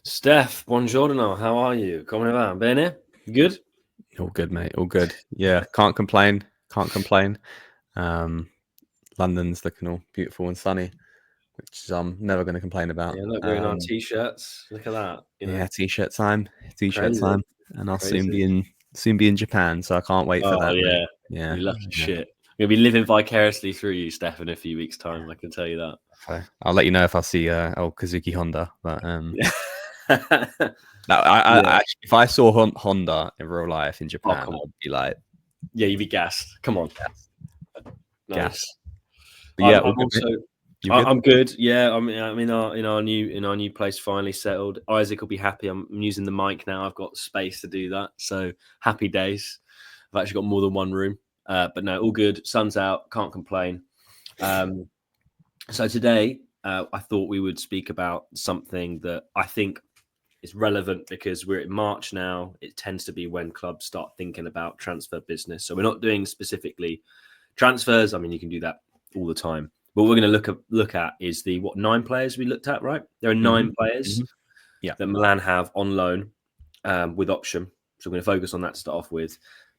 Steph, buongiorno. How are you? Come va? Bene? You good? All good, mate. All good. Yeah, can't complain. Can't complain. London's looking all beautiful and sunny, which I'm never going to complain about. Yeah, look, we're in our t-shirts. Look at that. Yeah, t-shirt time, Crazy, and I'll crazy. soon be in Japan, so I can't wait for Oh that. yeah, Yeah, you lucky yeah. shit. We're gonna be living vicariously through you, Steph, in a few weeks' time. I can tell you that. So I'll let you know if I see old Kazuki Honda. But Yeah. if I saw Honda in real life in Japan, come I on. would be like, Yeah, you'd be gassed. Come on. Nice. But yeah, I'm also. You good? I'm good. Yeah, I'm in our new place finally settled. Isaac will be happy. I'm using the mic now. I've got space to do that. So happy days. I've actually got more than one room. But no, all good. Sun's out. Can't complain. So today, I thought we would speak about something that I think is relevant because we're in March now. It tends to be when clubs start thinking about transfer business. So we're not doing specifically transfers. I mean, you can do that all the time. What we're going to look at is the 9 players we looked at, right? There are 9 players that Milan have on loan with option. So we're going to focus on that to start off with.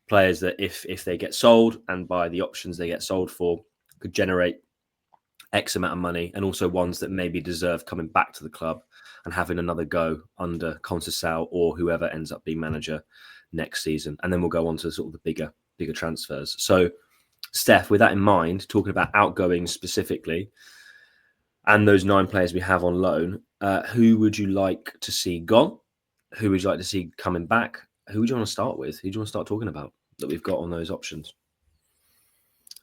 Players that if they get sold and by the options they get sold for could generate X amount of money, and also ones that maybe deserve coming back to the club and having another go under Conceição or whoever ends up being manager next season. And then we'll go on to sort of the bigger transfers. So Steph, with that in mind, talking about outgoing specifically and those 9 players we have on loan, who would you like to see gone? Who would you like to see coming back? Who would you want to start with? Who do you want to start talking about that we've got on those options?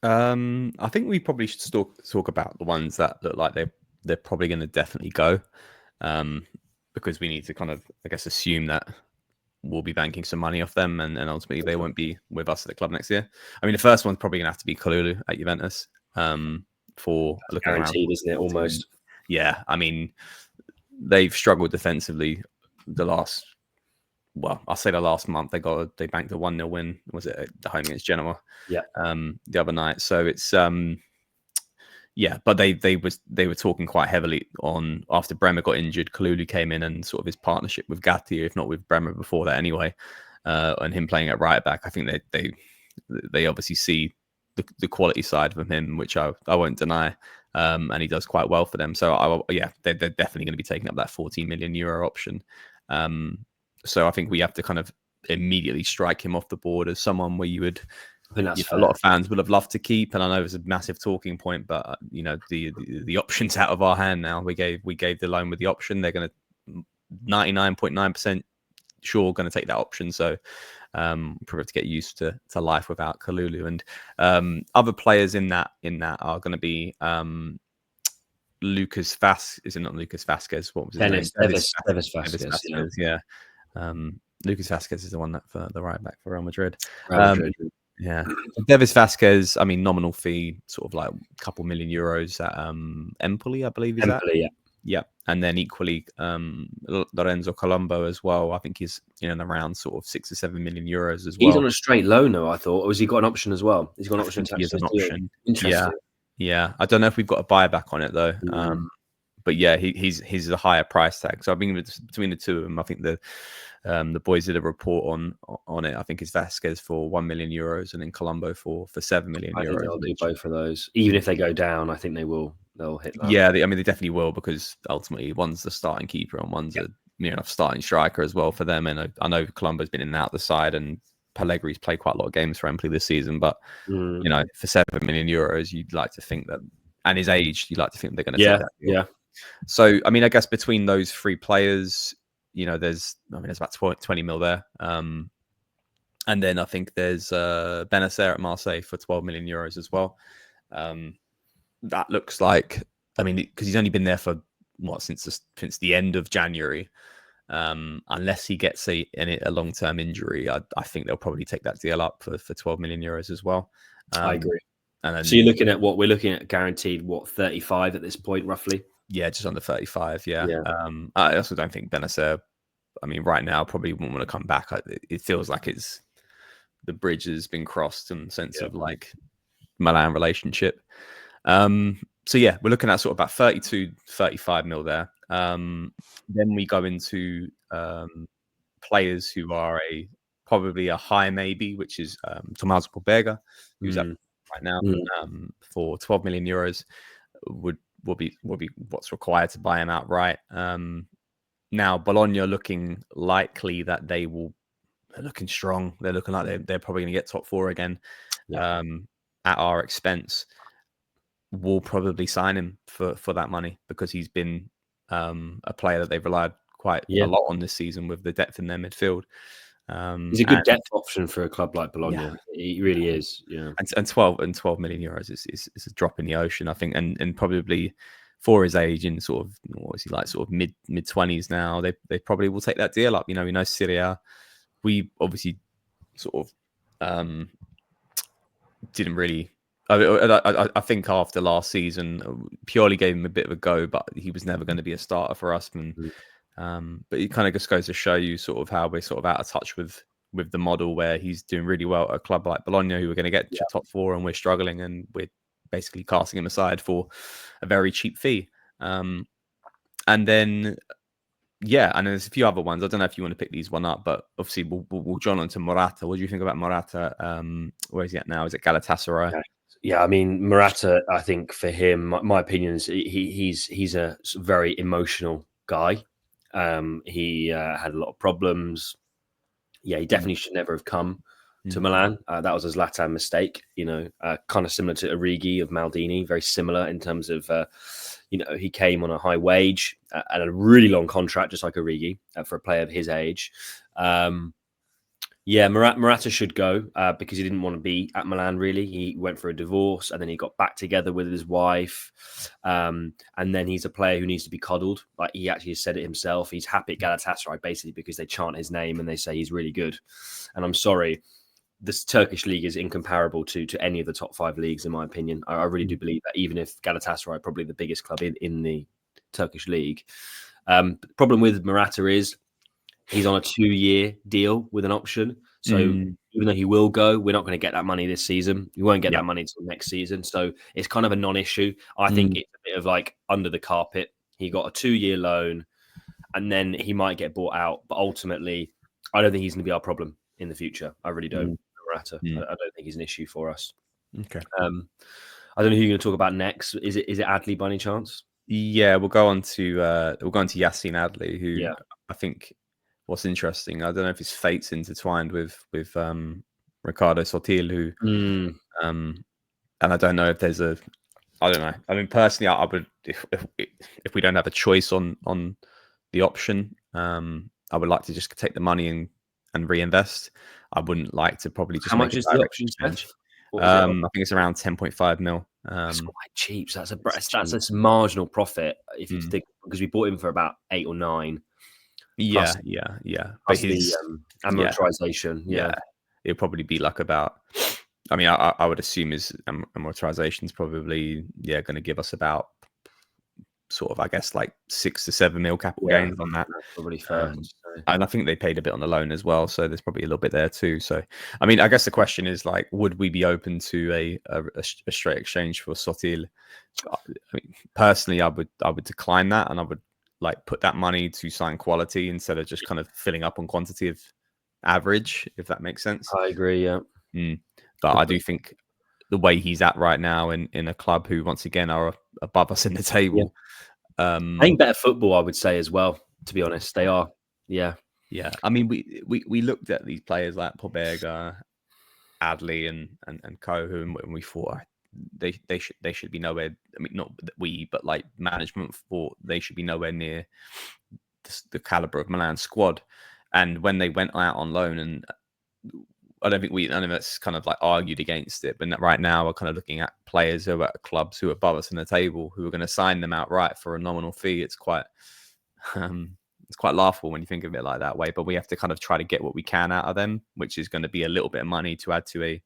I think we probably should talk about the ones that look like they're probably going to definitely go, because we need to kind of, I guess, assume that we'll be banking some money off them, and ultimately they won't be with us at the club next year. I mean, the first one's probably going to have to be Kalulu at Juventus. For looking guaranteed, around, isn't it? Almost. Yeah, I mean, they've struggled defensively the last. Well, I'll say the last month they banked a 1-0 win. Was it at the home against Genoa? Yeah. The other night. So it's yeah, but they were talking quite heavily on after Bremer got injured. Kalulu came in and sort of his partnership with Gatti, if not with Bremer before that anyway, and him playing at right back. I think they obviously see the quality side of him, which I won't deny, and he does quite well for them. So they're definitely going to be taking up that 14 million euro option. So I think we have to kind of immediately strike him off the board as someone where you would. I think that's a lot of fans would have loved to keep, and I know it's a massive talking point, but the option's out of our hand now. We gave the loan with the option. They're going to 99.9% sure going to take that option. So probably have to get used to life without Kalulu. And other players in that are going to be Lucas Vasquez. Is it not Lucas Vasquez? What was his name? Tevis Vasquez. Yeah. Lucas Vasquez is the one that for the right back for Real Madrid. Yeah, Tevis Vasquez. I mean, nominal fee, sort of like a couple million euros at Empoli, I believe. Is Empoli, that? Yeah, and then equally Lorenzo Colombo as well. I think he's around sort of 6 or 7 million euros as well. He's on a straight loan, though. I thought, or has he got an option as well? He's got an option. He has an option. Interesting. Yeah. I don't know if we've got a buyback on it though. But yeah, he's a higher price tag. So I think between the two of them, I think the boys did a report on it. I think it's Vasquez for 1 million euros and then Colombo for 7 million euros. I think they'll do both of those. Even if they go down, I think they'll hit that. Yeah, they definitely will, because ultimately one's the starting keeper and one's a starting striker as well for them. And I know Colombo's been in and out the side, and Pellegri's played quite a lot of games for Empoli this season. But for 7 million euros, you'd like to think that, and his age, you'd like to think they're going to take that deal. Yeah. So I mean, I guess between those 3 players, there's about 20 mil there. And then I think there's Benacer at Marseille for 12 million euros as well. That looks like, because he's only been there for since the end of January. Unless he gets a long-term injury, I think they'll probably take that deal up for 12 million euros as well. I agree. And then, so you're looking at we're looking at guaranteed 35 at this point, roughly. Yeah, just under 35. Yeah. I also don't think Benacer, right now probably won't want to come back. It feels like the bridge has been crossed in the sense of like Milan relationship. So yeah, we're looking at sort of about 32, 35 mil there. Then we go into players who are probably a high maybe, which is Tommaso Pobega, who's up right now for 12 million euros. Will be what's required to buy him outright. Now Bologna are looking likely that they're looking strong. They're looking like they're probably going to get top four again at our expense. We'll probably sign him for that money because he's been a player that they've relied quite a lot on this season with the depth in their midfield. He's a good depth option for a club like Bologna. Yeah. He really is. Yeah, and 12 million euros is a drop in the ocean, I think, and probably for his age in sort of what is he like, sort of mid 20s now, they probably will take that deal up. You know, we know Syria. We obviously sort of didn't really. I think after last season, purely gave him a bit of a go, but he was never going to be a starter for us. And but it kind of just goes to show you sort of how we're sort of out of touch with the model, where he's doing really well at a club like Bologna, who are going to get to top four, and we're struggling, and we're basically casting him aside for a very cheap fee. And then and there's a few other ones. I don't know if you want to pick these one up, but obviously we'll jump on to Morata. What do you think about Morata? Where is he at now? Is it Galatasaray? Okay. Yeah, I mean, Morata, I think for him, my opinion is he's a very emotional guy. He had a lot of problems. Yeah, he definitely should never have come to Milan. That was a Zlatan mistake, you know, kind of similar to Origi of Maldini, very similar in terms of, you know, he came on a high wage and a really long contract, just like Origi, for a player of his age. Yeah, Morata should go because he didn't want to be at Milan, really. He went for a divorce and then he got back together with his wife. And then he's a player who needs to be coddled. Like he actually said it himself. He's happy at Galatasaray basically because they chant his name and they say he's really good. And I'm sorry, this Turkish league is incomparable to any of the top 5 leagues, in my opinion. I really do believe that, even if Galatasaray are probably the biggest club in the Turkish league. The problem with Morata is he's on a 2-year deal with an option. So even though he will go, we're not going to get that money this season. We won't get that money until next season. So it's kind of a non-issue. I think it's a bit of like under the carpet. He got a 2-year loan and then he might get bought out. But ultimately, I don't think he's going to be our problem in the future. I really don't. Morata. I don't think he's an issue for us. Okay. I don't know who you're going to talk about next. Is it Adli by any chance? Yeah, we'll go on to Yacine Adli, who I think what's interesting. I don't know if his fate's intertwined with Ricardo Sotil, who and I don't know if there's I don't know. I mean, personally, I would if we don't have a choice on the option, I would like to just take the money and reinvest. I wouldn't like to probably just. How much is the option, Steph? I think it's around 10.5 mil. That's quite cheap. So that's a marginal profit if you think, because we bought him for about 8 or 9. Yeah. But his amortization, it'll probably be like about. I mean, I would assume his amortization is probably going to give us about sort of, I guess, like 6 to 7 mil capital gains on that. Probably fair. And I think they paid a bit on the loan as well, so there's probably a little bit there too. So, I mean, I guess the question is like, would we be open to a straight exchange for Sotil? I mean, personally, I would decline that, and I would like put that money to sign quality instead of just kind of filling up on quantity of average, if that makes sense. I agree. Yeah, but I do think the way he's at right now in a club who once again are above us in the table. Playing better football, I would say as well. To be honest, they are. Yeah. I mean, we looked at these players like Pobega, Adli, and Kohu, and we thought they should be nowhere. I mean, not we, but like management thought they should be nowhere near the caliber of Milan's squad. And when they went out on loan, and I don't think none of us kind of like argued against it, but right now we're kind of looking at players who are at clubs who are above us in the table, who are going to sign them outright for a nominal fee. It's quite laughable when you think of it like that way, but we have to kind of try to get what we can out of them, which is going to be a little bit of money to add to a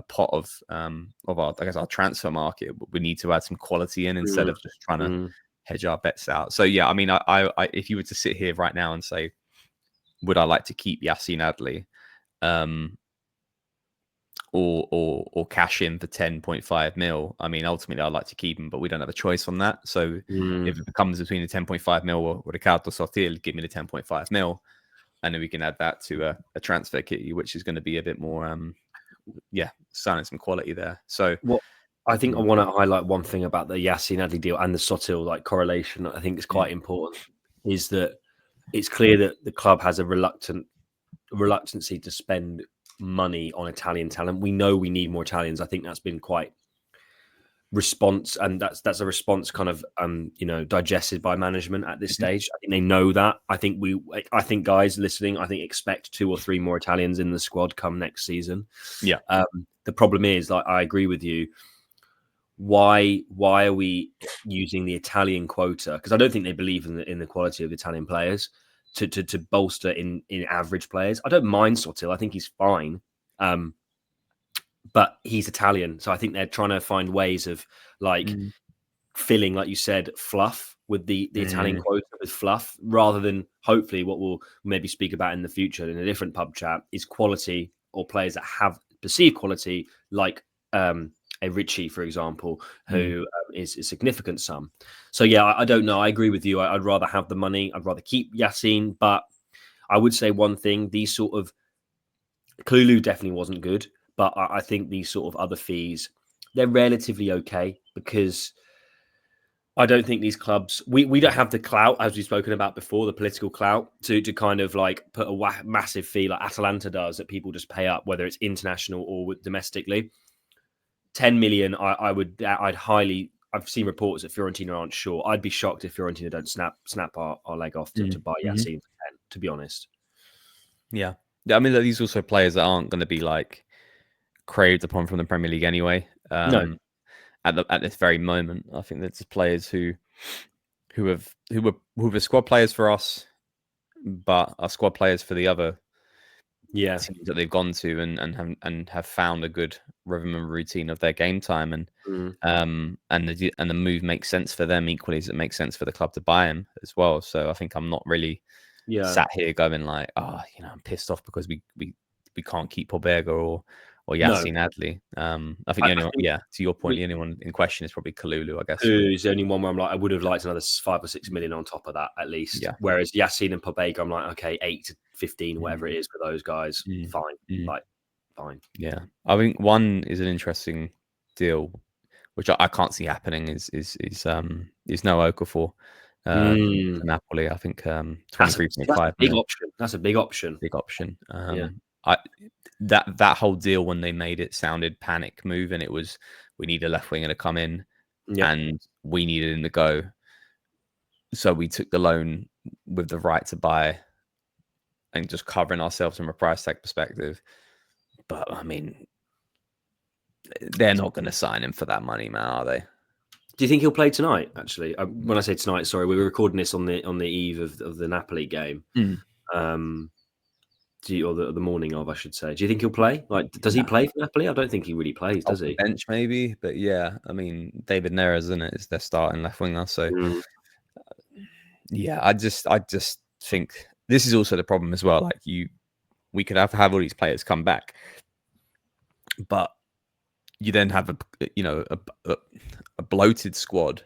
pot of our, I guess, our transfer market. We need to add some quality in instead of just trying to hedge our bets out. So yeah, I mean, I if you were to sit here right now and say, would I like to keep Yacine Adli? or cash in for 10.5 mil. I mean, ultimately, I'd like to keep him, but we don't have a choice on that. So if it becomes between the 10.5 mil or Ricardo Sotil, give me the 10.5 mil, and then we can add that to a transfer kitty, which is going to be a bit more, signing some quality there. So what I think I want to highlight one thing about the Yassin Adli deal and the Sotil like correlation. I think is quite important. Is that it's clear that the club has a reluctancy to spend money on Italian talent. We know we need more Italians. I think that's been quite response, and that's a response kind of digested by management at this stage. I think they know that. I think guys listening, I think expect 2 or 3 more Italians in the squad come next season. Yeah. The problem is, like, I agree with you. Why are we using the Italian quota? Because I don't think they believe in the quality of Italian players to bolster in average players. I don't mind Sotil. I think he's fine. But he's Italian. So I think they're trying to find ways of filling, like you said, fluff with the Italian quota with fluff, rather than hopefully what we'll maybe speak about in the future in a different pub chat is quality, or players that have perceived quality, like a Ritchie, for example, who is a significant sum. So yeah, I don't know. I agree with you. I'd rather have the money. I'd rather keep Yassin. But I would say one thing, these sort of Kalulu definitely wasn't good. But I think these sort of other fees, they're relatively okay, because I don't think these clubs, we don't have the clout, as we've spoken about before, the political clout to kind of like put a massive fee like Atalanta does that people just pay up, whether it's international or domestically. 10 million, I'd highly, I've seen reports that Fiorentina aren't sure. I'd be shocked if Fiorentina don't snap our leg off to buy Yassin for 10, to be honest. Yeah. I mean, these also players that aren't going to be like craved upon from the Premier League anyway. No. At this very moment, I think there's players who were squad players for us, but are squad players for the other teams that they've gone to, and have found a good rhythm and routine of their game time, and the move makes sense for them equally as it makes sense for the club to buy him as well. So I think I'm not really sat here going like, I'm pissed off because we can't keep Pobega or Yassin Adli. I think the only one, to your point, the only one in question is probably Kalulu, I guess. Kalulu's the only one where I'm like, I would have liked another 5 or 6 million on top of that at least. Yeah. Whereas Yassin and Pobega, I'm like, okay, 8 to 15, whatever it is for those guys, fine. Like, fine. Yeah, I think one is an interesting deal, which I can't see happening. Is no Okafor for Napoli. I think 23.5. Big option. That's a big option. Big option. That whole deal, when they made it, sounded panic move, and it was, we need a left winger to come in, and we needed him to go. So we took the loan with the right to buy, and just covering ourselves from a price tag perspective. But I mean, they're not going to sign him for that money, man, are they? Do you think he'll play tonight? Actually, when I say tonight, sorry, we were recording this on the eve of the Napoli game. Or the morning of, I should say. Do you think he'll play? Like, does he play for Napoli? I don't think he really plays, does he? Bench maybe, but yeah, I mean, David Neres, isn't it, is their starting left winger. So I just think this is also the problem as well. Like, we could have all these players come back, but you then have a bloated squad,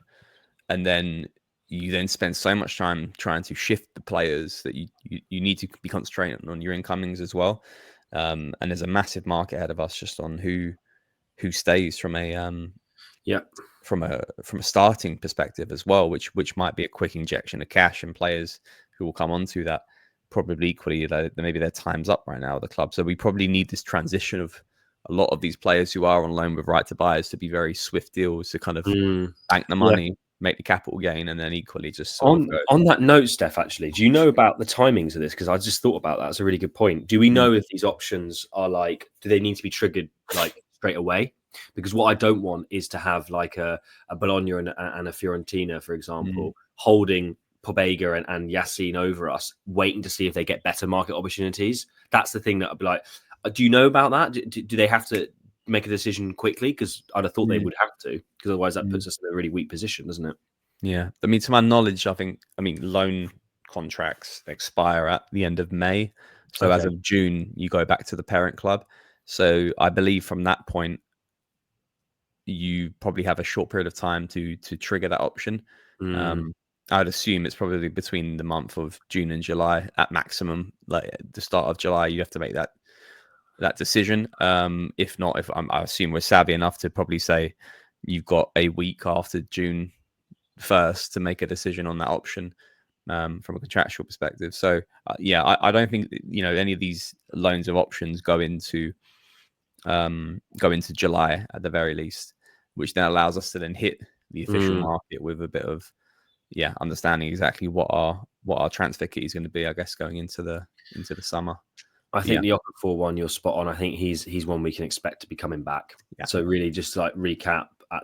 and then you then spend so much time trying to shift the players that you need to be concentrating on your incomings as well. And there's a massive market ahead of us just on who stays from a from a starting perspective as well, which might be a quick injection of cash, and players who will come onto that probably equally maybe their time's up right now at the club. So we probably need this transition of a lot of these players who are on loan with right to buyers to be very swift deals to kind of bank the money, make the capital gain, and then equally just on that note, Steph, actually, do you know about the timings of this? Because I just thought about that. It's a really good point. Do we know if these options are like, do they need to be triggered like straight away? Because what I don't want is to have like a Bologna and a Fiorentina, for example, holding Pobega and Yassin over us, waiting to see if they get better market opportunities. That's the thing that I'd be like, do you know about that? Do they have to make a decision quickly? Because I'd have thought they would have to, because otherwise that puts us in a really weak position, doesn't it? Yeah. I mean, to my knowledge, loan contracts expire at the end of May. So as of June, you go back to the parent club. So I believe from that point, you probably have a short period of time to trigger that option. I'd assume it's probably between the month of June and July at maximum. Like at the start of July, you have to make that decision. If not, I assume we're savvy enough to probably say you've got a week after June 1st to make a decision on that option from a contractual perspective. So I don't think any of these loans of options go into July at the very least, which then allows us to then hit the official market with a bit of understanding exactly what our transfer kit is going to be, I guess, going into the summer. I think the Okafor one, you're spot on. I think he's one we can expect to be coming back. So really, just to like recap at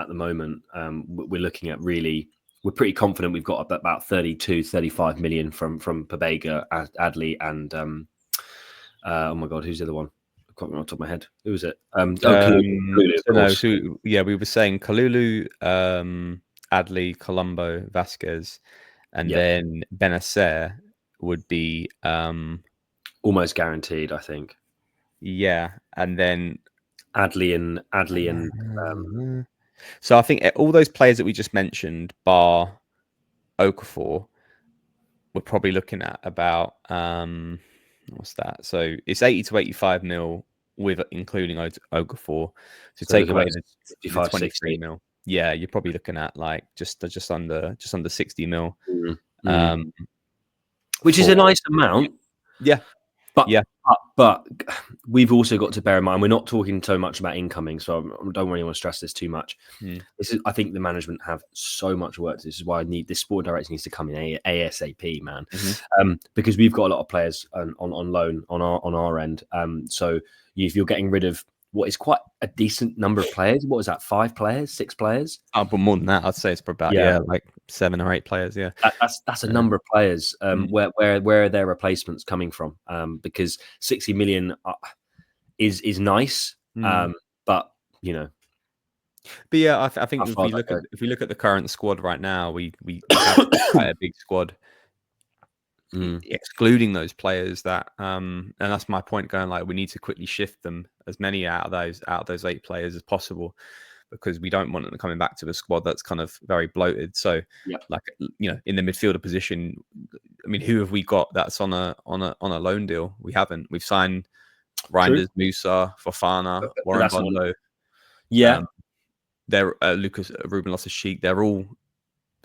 the moment, we're looking at we're pretty confident we've got about 32-35 million from Pabega, Adley, and oh my god, who's the other one? I can't remember off the top of my head. Who was it? Kalulu, we were saying Kalulu, Adley, Colombo, Vasquez, and then Benacer would be almost guaranteed, I think. Yeah, and then Adley and so I think all those players that we just mentioned, bar Okafor, we're probably looking at about what's that? So it's 80 to 85 mil with including Okafor. So take away the 23 60. Mil. Yeah, you're probably looking at like just under 60 mil. Which is a nice amount. Yeah. But we've also got to bear in mind we're not talking so much about incoming, so I don't really want to stress this too much. I think the management have so much work. This is why this sport director needs to come in ASAP, man, because we've got a lot of players on loan on our end. So if you're getting rid of what is quite a decent number of players, what is that? 5 players, 6 players? But more than that, I'd say it's about like 7 or 8 players. Yeah, that's a number of players. Where are their replacements coming from? Because 60 million is nice, but But yeah, I think if we look at the current squad right now, we have quite a big squad. Excluding those players that and that's my point going, like, we need to quickly shift them as many out of those 8 players as possible, because we don't want them coming back to the squad that's kind of very bloated. So like, in the midfielder position, I mean, who have we got that's on a loan deal? We haven't. We've signed Reinders, Musa, Fofana, Warren Bondo. They're Ruben Loftus-Cheek. They're all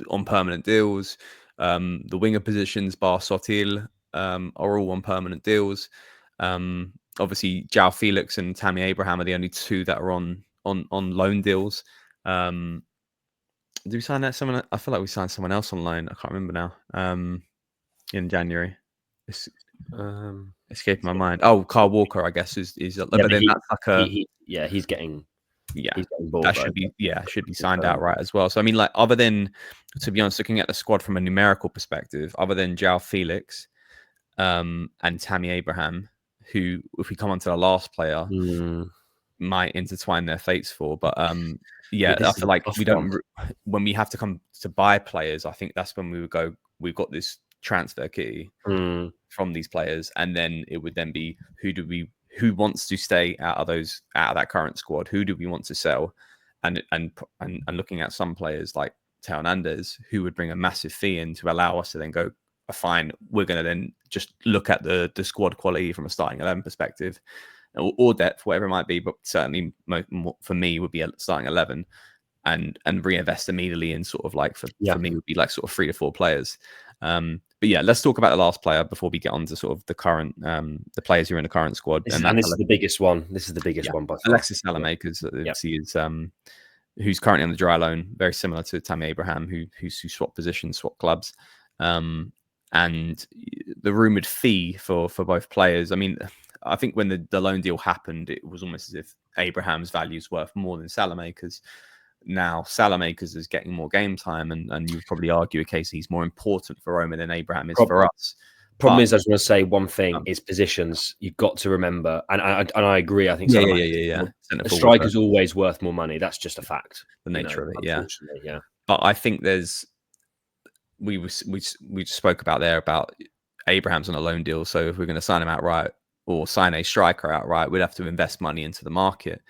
on permanent deals. The winger positions, bar Sotil, are all on permanent deals. Obviously, João Felix and Tammy Abraham are the only 2 that are on loan deals. Did we sign that someone? I feel like we signed someone else on loan. I can't remember now. In January, it's escaping my mind. Oh, Carl Walker, I guess is. But then that's like a he's getting. That should be signed out right as well. So I mean, like, other than, to be honest, looking at the squad from a numerical perspective, other than João Felix and Tammy Abraham, who, if we come on to the last player, might intertwine their fates for. But I feel like we don't, when we have to come to buy players, I think that's when we would go, we've got this transfer key from these players, and then it would then be who wants to stay out of that current squad? Who do we want to sell? And looking at some players like Teo Hernandez, who would bring a massive fee in to allow us to then go, fine, we're going to then just look at the squad quality from a starting 11 perspective, or depth, whatever it might be. But certainly for me would be a starting 11, and reinvest immediately in sort of like, for me would be like sort of 3 to 4 players. But yeah, let's talk about the last player before we get on to sort of the current, the players who are in the current squad. This is the biggest one. This is the biggest one by far. Alexis Salamakers, who's currently on the dry loan, very similar to Tammy Abraham, who swapped positions, swapped clubs. And the rumored fee for both players, I mean, I think when the loan deal happened, it was almost as if Abraham's value is worth more than Salamakers. Now Salamakers is getting more game time, and you would probably argue a case he's more important for Roma than Abraham is for us. Problem is, I just want to say one thing: is positions. You've got to remember, and I agree. I think a striker's always worth more money. That's just a fact. The nature of it, yeah. But I think we spoke about Abraham's on a loan deal, so if we're going to sign him outright, or sign a striker outright. We'd have to invest money into the market.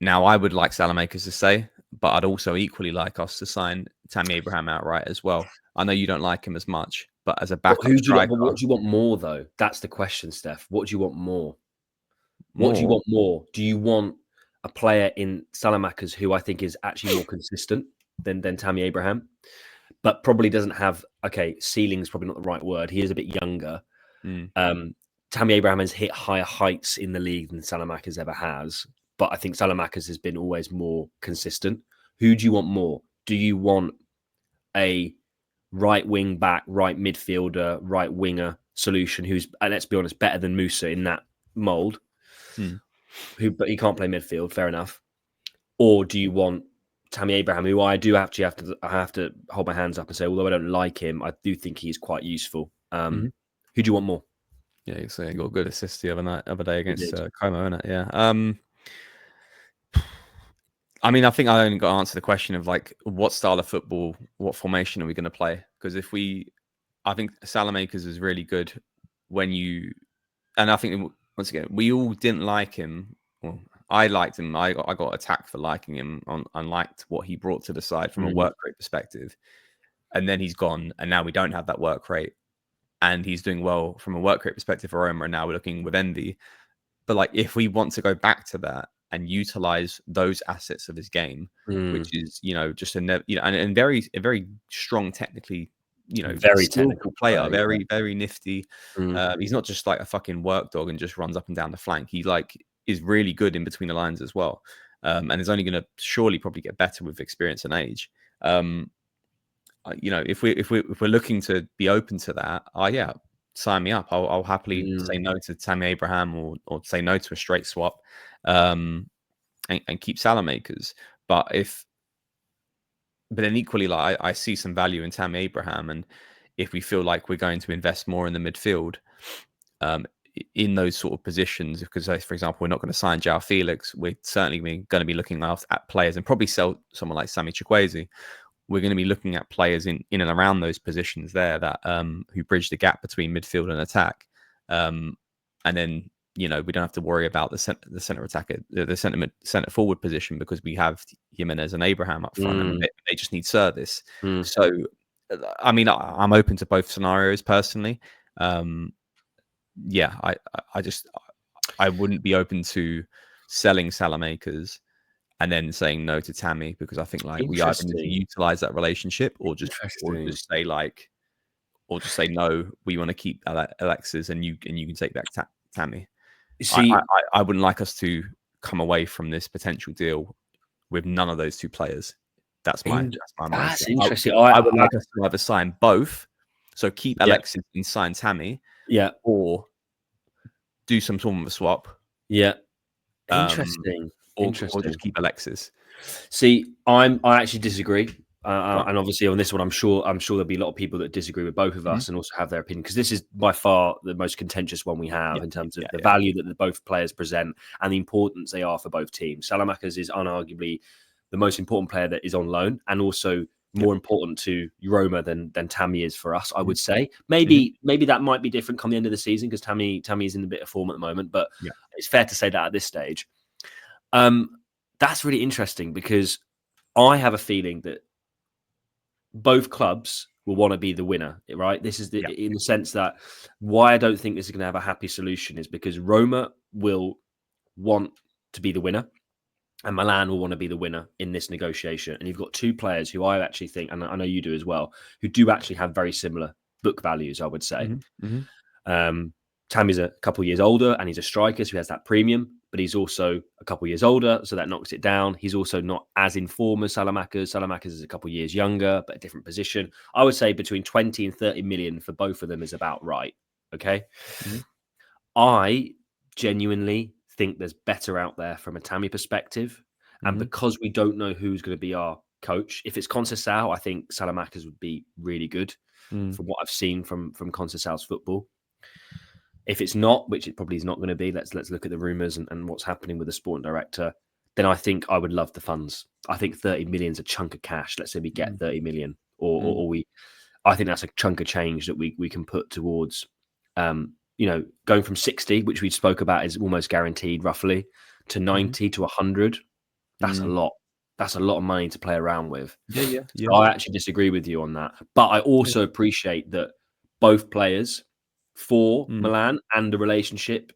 Now, I would like Salamakers to stay, but I'd also equally like us to sign Tammy Abraham outright as well. I know you don't like him as much, but as a backup striker, but what do you want more though? That's the question, Steph. What do you want more? What do you more. want more? Do you want a player in Salamakers who I think is actually more consistent than Tammy Abraham, but probably doesn't have ceiling's probably not the right word. He is a bit younger. Tammy Abraham has hit higher heights in the league than Salamakers ever has, but I think Salamakers has been always more consistent. Who do you want more? Do you want a right wing back, right midfielder, right winger solution who's, and let's be honest, better than Musa in that mould? But he can't play midfield, fair enough. Or do you want Tammy Abraham, who I do actually have to hold my hands up and say, although I don't like him, I do think he's quite useful. Who do you want more? Yeah, so he got a good assist the other day against Como, innit? Yeah. I mean, I think I only got to answer the question of like, what style of football, what formation are we going to play? Because I think Salamakers is really good and I think once again, we all didn't like him. Well, I liked him. I got attacked for liking him and liked what he brought to the side from a work rate perspective. And then he's gone, and now we don't have that work rate. And he's doing well from a work rate perspective for Roma, and now we're looking with envy. But like, if we want to go back to that and utilize those assets of his game, which is just and very strong technically, very technical player, very very nifty. He's not just like a fucking work dog and just runs up and down the flank. He like is really good in between the lines as well, and is only going to surely probably get better with experience and age. If we're looking to be open to that, sign me up. I'll happily say no to Tammy Abraham or say no to a straight swap, and keep Salamakers. But then equally, like I see some value in Tammy Abraham, and if we feel like we're going to invest more in the midfield, in those sort of positions, because for example, we're not going to sign João Felix, we're certainly going to be looking at players and probably sell someone like Sammy Chukwueze. We're going to be looking at players in and around those positions there that who bridge the gap between midfield and attack, and then we don't have to worry about the center attacker, the center forward position, because we have Jimenez and Abraham up front, and they just need service. So, I mean, I'm open to both scenarios personally. I wouldn't be open to selling Salamakers and then saying no to Tammy, because I think like we either need to utilize that relationship or just say no, we want to keep Alexis and you can take back Tammy. See, I wouldn't like us to come away from this potential deal with none of those two players. That's my mindset. That's interesting. I would like us to either sign both, so keep Alexis and sign Tammy, or do some sort of a swap. Yeah, interesting. Or just keep Alexis. See, I actually disagree. And obviously on this one, I'm sure there'll be a lot of people that disagree with both of us and also have their opinion, because this is by far the most contentious one we have in terms of the value that both players present and the importance they are for both teams. Salamakers is unarguably the most important player that is on loan, and also more important to Roma than Tammy is for us, I would say. Maybe that might be different come the end of the season, because Tammy is in a bit of form at the moment, but it's fair to say that at this stage. That's really interesting, because I have a feeling that both clubs will want to be the winner, right? This is in the sense that why I don't think this is going to have a happy solution is because Roma will want to be the winner and Milan will want to be the winner in this negotiation. And you've got two players who I actually think, and I know you do as well, who do actually have very similar book values, I would say. Tammy's a couple of years older and he's a striker, so he has that premium, but he's also a couple of years older, so that knocks it down. He's also not as in form as Salamakers. Salamakers is a couple of years younger, but a different position. I would say between 20 and 30 million for both of them is about right. Okay. I genuinely think there's better out there from a Tammy perspective. And because we don't know who's going to be our coach, if it's Conceição, I think Salamakers would be really good from what I've seen from Conceição's football. If it's not, which it probably is not going to be, let's look at the rumours and what's happening with the sporting director, then I think I would love the funds. I think 30 million is a chunk of cash. Let's say we get 30 million I think that's a chunk of change that we can put towards going from 60, which we spoke about is almost guaranteed roughly, to 90 to 100. That's a lot. That's a lot of money to play around with. Yeah. So I actually disagree with you on that. But I also appreciate that both players for Milan and the relationship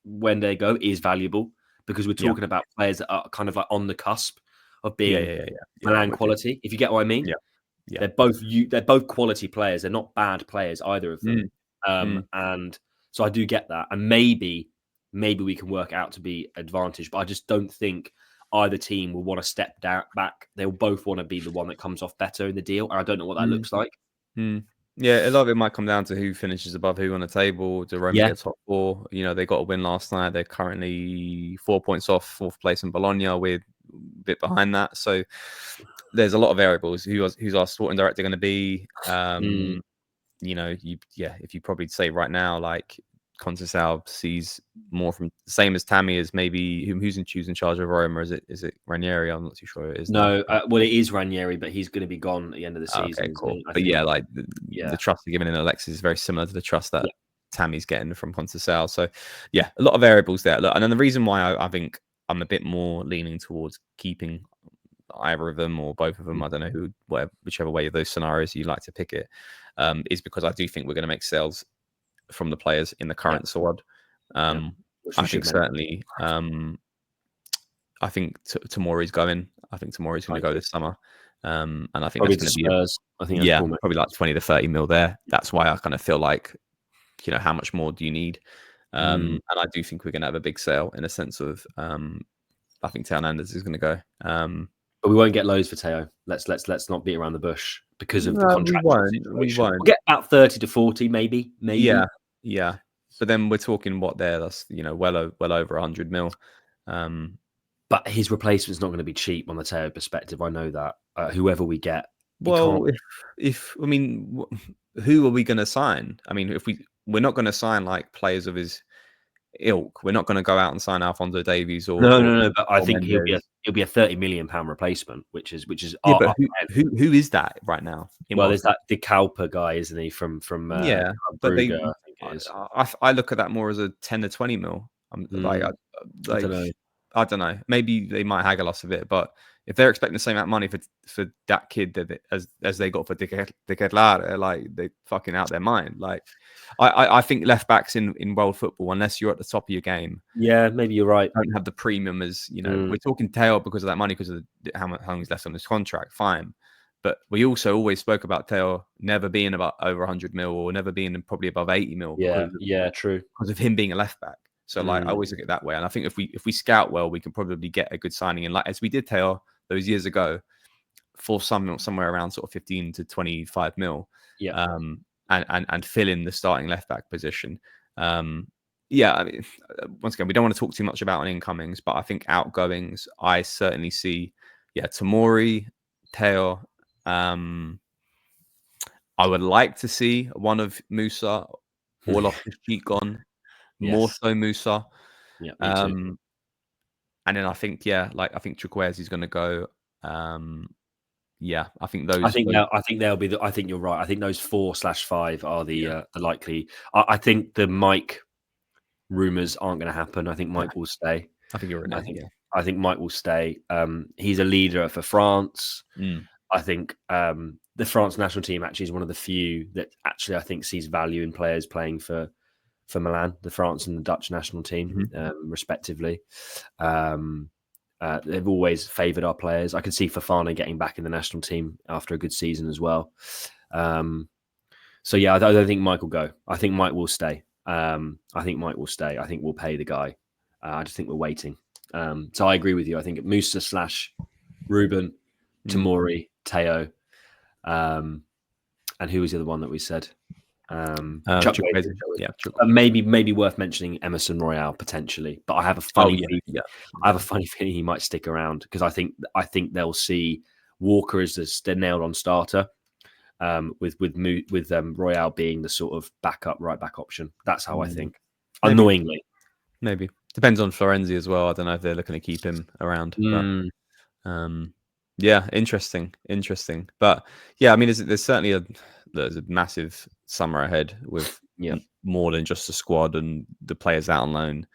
when they go is valuable, because we're talking about players that are kind of like on the cusp of being Milan quality, if you get what I mean. Yeah. They're both quality players. They're not bad players, either of them. And so I do get that. And maybe we can work out to be advantage, but I just don't think either team will want to step back. They'll both want to be the one that comes off better in the deal. And I don't know what that looks like. Yeah, a lot of it might come down to who finishes above who on the table. Do Roma get top 4? They got a win last night. They're currently 4 points off 4th place in Bologna. We're a bit behind that. So there's a lot of variables. Who's our sporting director going to be? If you probably say right now, like Conceição sees more from same as Tammy as maybe who's in charge of Roma. Is it Ranieri? I'm not too sure it is. No, well, it is Ranieri, but he's going to be gone at the end of the season. Okay, cool. But the trust they're giving in Alexis is very similar to the trust that Tammy's getting from Conceição. So yeah, a lot of variables there. Look, and then the reason why I think I'm a bit more leaning towards keeping either of them or both of them, I don't know whichever way of those scenarios you like to pick it, is because I do think we're going to make sales from the players in the current squad. I think certainly I think Tomori's going. I think Tomori's going to go this summer. And I think probably that's going to be I think probably like 20 to 30 mil there. That's why I kind of feel like, how much more do you need? And I do think we're going to have a big sale in a sense of I think Teo Hernandez is going to go. But we won't get loads for Teo. Let's not beat around the bush because of the contract. We won't. We'll get about 30 to 40, maybe. Yeah. But then we're talking what there? That's well over 100 mil. But his replacement's not going to be cheap on the Teo perspective. I know that. Whoever we get. Well, who are we going to sign? I mean, if we're not going to sign like players of his ilk. We're not going to go out and sign Alphonso Davies or no. But I think he'll be a 30 million pound replacement, which is. But who is that right now? There's that De Kalpa guy, isn't he? From but Brugge, I think it is. I look at that more as a 10 to 20 mil. I don't know. Maybe they might haggle us a bit, but if they're expecting the same amount of money for that kid as they got for De Ketelaere, like they fucking out their mind. Like I think left backs in world football, unless you're at the top of your game, maybe you're right, don't have the premium as we're talking Teo because of that money, because of how long he's left on his contract. Fine, but we also always spoke about Teo never being about over 100 mil or never being probably above 80 mil. True, because of him being a left back. So I always look at it that way, and I think if we scout well, we can probably get a good signing. And like as we did Teo those years ago, for somewhere around sort of 15 to 25 mil, and fill in the starting left back position. I mean, once again, we don't want to talk too much about on incomings, but I think outgoings, I certainly see, Tomori, Teo. I would like to see one of Musa or Loftus-Cheek gone. More so Musa. Yeah, me too. And then I think, I think Chukwueze is going to go. I think those. I think they'll be. I think you're right. I think those 4/5 are the likely. I think the Mike rumors aren't going to happen. I think Mike will stay. I think you're right. I think Mike will stay. He's a leader for France. I think the France national team actually is one of the few that actually I think sees value in players playing for Milan, the France and the Dutch national team, respectively. They've always favoured our players. I could see Fofana getting back in the national team after a good season as well. I don't think Mike will go. I think Mike will stay. I think we'll pay the guy. I just think we're waiting. So I agree with you. I think Musa / Ruben, Tomori, Teo, and who was the other one that we said? Chukwueze. Maybe worth mentioning Emerson Royale potentially, but I have a funny feeling he might stick around, because I think they'll see Walker as their nailed on starter, with Royale being the sort of backup right back option. That's how I think. Maybe. Annoyingly, maybe depends on Florenzi as well. I don't know if they're looking to keep him around. But, interesting. But I mean, there's certainly there's a massive summer ahead with more than just the squad and the players out on loan.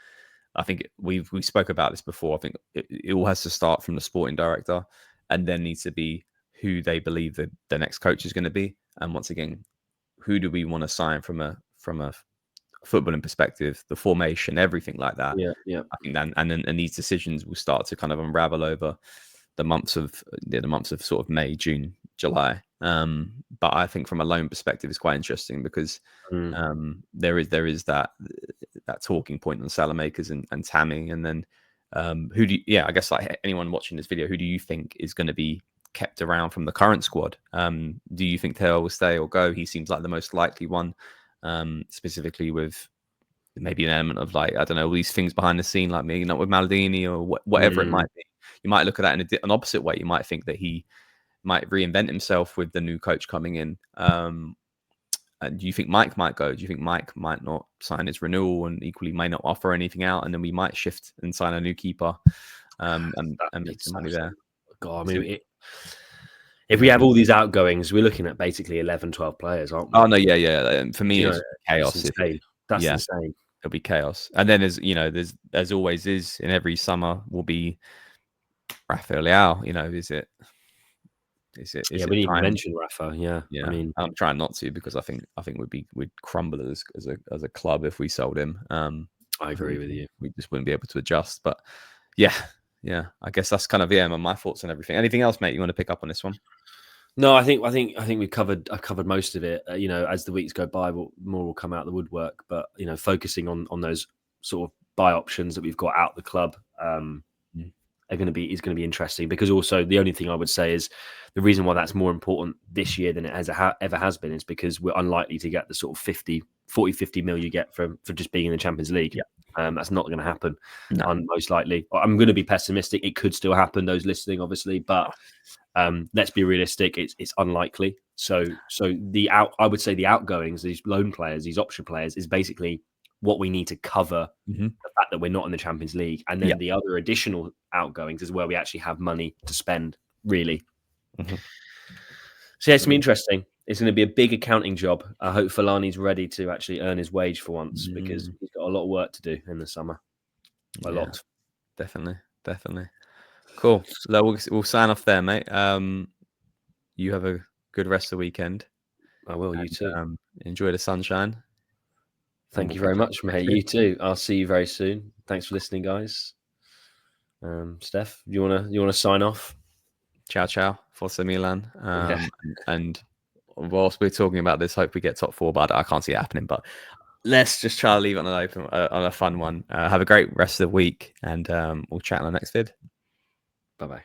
I think we spoke about this before. I think it all has to start from the sporting director, and then needs to be who they believe that the next coach is going to be. And once again, who do we want to sign from a footballing perspective, the formation, everything like that. I think that, and these decisions will start to kind of unravel over the months of sort of May, June, July. But I think from a loan perspective, it's quite interesting because there is that talking point on Salamakers and Tammy, and then who do you, I guess like anyone watching this video, who do you think is going to be kept around from the current squad? Do you think Theo will stay or go? He seems like the most likely one. Specifically with maybe an element of like, I don't know, all these things behind the scene, like maybe not with Maldini or whatever it might be. You might look at that in an opposite way. You might think that he might reinvent himself with the new coach coming in. And do you think Mike might go? Do you think Mike might not sign his renewal and equally may not offer anything out? And then we might shift and sign a new keeper and make some money there. God, I mean, if we have all these outgoings, we're looking at basically 11, 12 players, aren't we? Oh, no, yeah. For me, it's chaos. Insane. That's insane. It'll be chaos. And then, there's always is in every summer will be Rafael Leao. Is it? Yeah, we need to mention Rafa. Yeah. I mean, I'm trying not to because I think we'd crumble as a club if we sold him. I agree with you. We just wouldn't be able to adjust. But yeah. I guess that's kind of my thoughts on everything. Anything else, mate? You want to pick up on this one? No, I think I've covered most of it. As the weeks go by, more will come out of the woodwork. But focusing on those sort of buy options that we've got out the club is going to be interesting, because also the only thing I would say is the reason why that's more important this year than it ever has been is because we're unlikely to get the sort of 40-50 mil you get for just being in the Champions League. That's not going to happen. No. Most likely. I'm going to be pessimistic. It could still happen, those listening, obviously, but let's be realistic. It's unlikely. So I would say the outgoings, these loan players, these option players, is basically what we need to cover the fact that we're not in the Champions League. And then the other additional outgoings is where we actually have money to spend, really. So yeah, it's going to be interesting. It's going to be a big accounting job. I hope Fellaini's ready to actually earn his wage for once, because he's got a lot of work to do in the summer. A lot. Definitely. Cool. So we'll sign off there, mate. You have a good rest of the weekend. I will. You too. Enjoy the sunshine. Thank you very much, mate. You too. I'll see you very soon. Thanks for listening, guys. Steph, you wanna sign off? Ciao, Forza Milan. And whilst we're talking about this, hope we get top 4, but I can't see it happening. But let's just try to leave it on a fun one. Have a great rest of the week, and we'll chat on the next vid. Bye-bye.